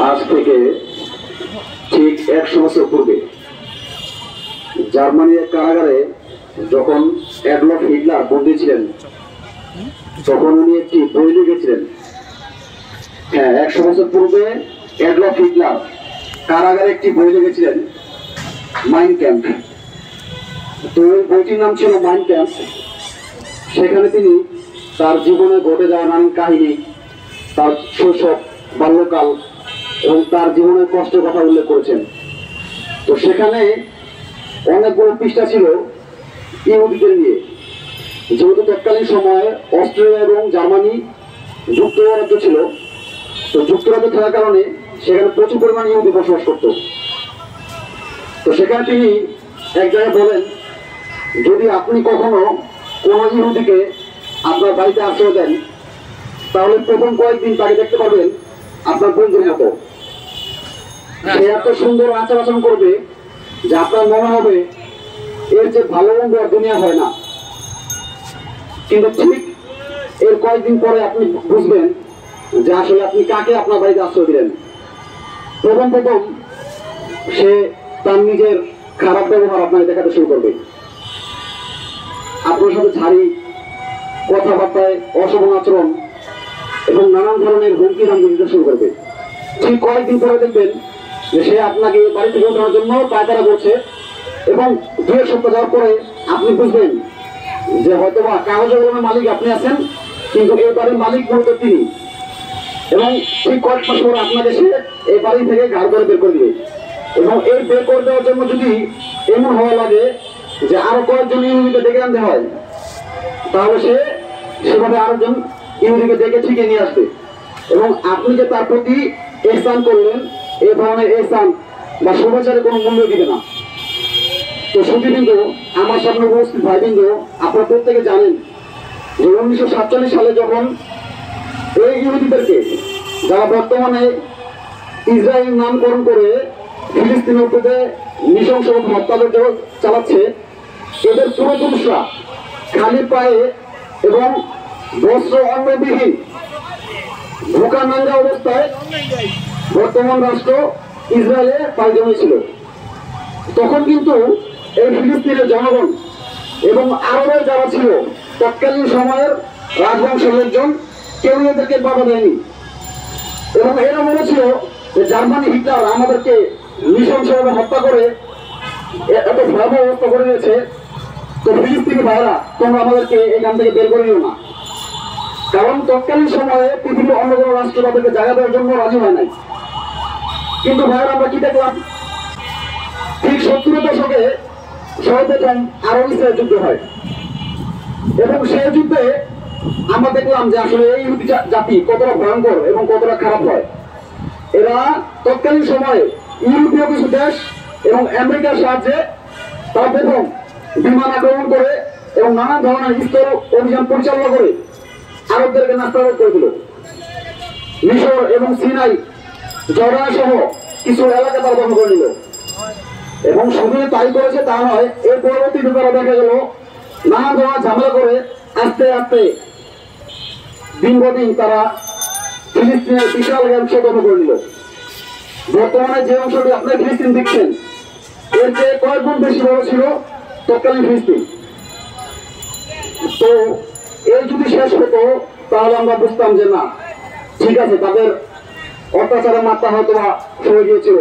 আজ থেকে ঠিক 100 বছর পূর্বে জার্মানির কারাগারে যখন অ্যাডলফ হিটলার বন্দী ছিলেন তখন উনি একটি বই লিখেছিলেন। হ্যাঁ, 100 বছর পূর্বে অ্যাডলফ হিটলার কারাগারে একটি বই লিখেছিলেন, মাইন ক্যাম্প। তো ওই বইটির নাম ছিল মাইন ক্যাম্প। সেখানে তিনি তার জীবনে ঘটে যাওয়া নানান কাহিনী, তার শৈশব, বাল্যকাল এবং তার জীবনের কষ্টের কথা উল্লেখ করেছেন। তো সেখানে অনেকগুলো পৃষ্ঠা ছিল ইহুদিদের নিয়ে। যেহেতু তৎকালীন সময়ে অস্ট্রেলিয়া এবং জার্মানি যুক্তরাজ্য ছিল, তো যুক্তরাজ্য থাকার কারণে সেখানে প্রচুর পরিমাণে ইহুদি বসবাস করত। তো সেখানে তিনি এক জায়গায় বলেন, যদি আপনি কখনো কোনো ইহুদিকে আপনার বাড়িতে আশ্রয় দেন তাহলে প্রথম কয়েকদিন তাকে দেখতে পাবেন আপনার বন্ধুর মতো। সে এত সুন্দর আচার আচরণ করবে যে আপনার মনে হবে এর যে ভালো বন্ধু আর দুনিয়া হয় না। কিন্তু ঠিক এর কয়েকদিন পরে আপনি বুঝবেন যে আসলে আপনি কাকে আপনার বাড়িতে আশ্রয় দিলেন। প্রথম সে তার নিজের খারাপ ব্যবহার আপনাকে দেখাতে শুরু করবে, আপনার সাথে ঝাড়ি কথাবার্তায় অশোভন আচরণ এবং নানান ধরনের হুমকি ধামকি দিতে শুরু করবে। ঠিক কয়েকদিন পরে দেখবেন যে সে আপনাকে বাড়ি থেকে ওঠানোর জন্য পায়তারা করছে এবং 2 সপ্তাহ যাওয়ার পরে আপনি বুঝবেন যে হয়তো বা কাগজ কলমের মালিক আপনি আছেন, কিন্তু এই বাড়ির মালিক মূলত তিনি। এবং ঠিক কয়েক মাস পরে আপনাকে সে এই বাড়ি থেকে ঘাড় ধরে বের করে দিবে। এবং এই বের করে দেওয়ার জন্য যদি এমন হওয়া লাগে যে আরো কয়েকজন ইহুদিকে ডেকে আনতে হয়, তাহলে সে সেভাবে আরেকজন ইহুদিকে ডেকে ঠিকই নিয়ে আসবে। এবং আপনি যে তার প্রতি ইহসান করলেন, এই ধরনের ইহসান বা শুভেচ্ছার কোনো মূল্য দিবে না। তো সুধীবৃন্দ, আমার সামনে উপস্থিত ভাইবৃন্দ, আপনারা প্রত্যেকে জানেন যে 1947 সালে যখন এই ইহুদিদেরকে, যারা বর্তমানে ইসরায়েল নামকরণ করে ফিলিস্তিনের উপরে নৃশংস হত্যাযজ্ঞ চালাচ্ছে, এদের পূর্বপুরুষরা খালি পায়ে এবং বস্ত্র অঙ্গবিহীন ভুকা নাঙ্গা অবস্থায় বর্তমান রাষ্ট্র ইসরায়েলে পাড়ি জমিয়েছিল। তখন কিন্তু এই ফিলিস্তিনের জনগণ এবং আরবের যারা ছিল তৎকালীন সময়ের রাজবংশের লোকজন কেউ এদেরকে বাধা দেয়নি। এবং এরা মনে ছিল যে জার্মানি হিটলার আমাদেরকে নৃশংসভাবে হত্যা করে এত ভয়াবহ অবস্থা করে দিয়েছে, তো ফিলিস্তিনি ভাইরা তোমরা আমাদেরকে এখান থেকে বের করে নিও না। কারণ তৎকালীন সময়ে পৃথিবীর অন্য কোনো রাষ্ট্র তাদেরকে জায়গা দেওয়ার জন্য রাজি হয় নাই। কিন্তু ভাইরা আমরা কি দেখলাম, ঠিক 70 দশকে সর্বপ্রথম আরব ইসরায়েল যুদ্ধ হয় এবং সেই যুদ্ধে আমরা দেখলাম যে আসলে এই ইহুদি জাতি কতটা ভয়ঙ্কর এবং কতটা খারাপ হয়। এরা তৎকালীন সময়ে ইউরোপীয় কিছু দেশ এবং আমেরিকার সাহায্যে তারা প্রথম বিমান আক্রমণ করে এবং নানা ধরনের স্তর অভিযান পরিচালনা করে আরবদেরকে নাস্তানাবুদ করে দিল। মিশর এবং সিনাই, জর্ডান সহ কিছু এলাকা তারা দখল করে নিল। এবং শুধু তাই করেছে তা নয়, এর পরবর্তীতে তারা দেখা গেল নানা ধরনের ঝামেলা করে আস্তে আস্তে দিন দিন তারা ফিলিস্তিনের বিশাল অংশ দখল করে নিল। বর্তমানে যে অংশটি আপনি ফিলিস্তিন দেখছেন, এর চেয়ে কয়েক গুণ বেশি বড় ছিল তৎকালীন ফিলিস্তিন। তো এই যদি শেষ হতো তাহলে আমরা বুঝতাম যে না, ঠিক আছে, তাদের অত্যাচারের মাত্রা হয়তো বা সরে গিয়েছিল।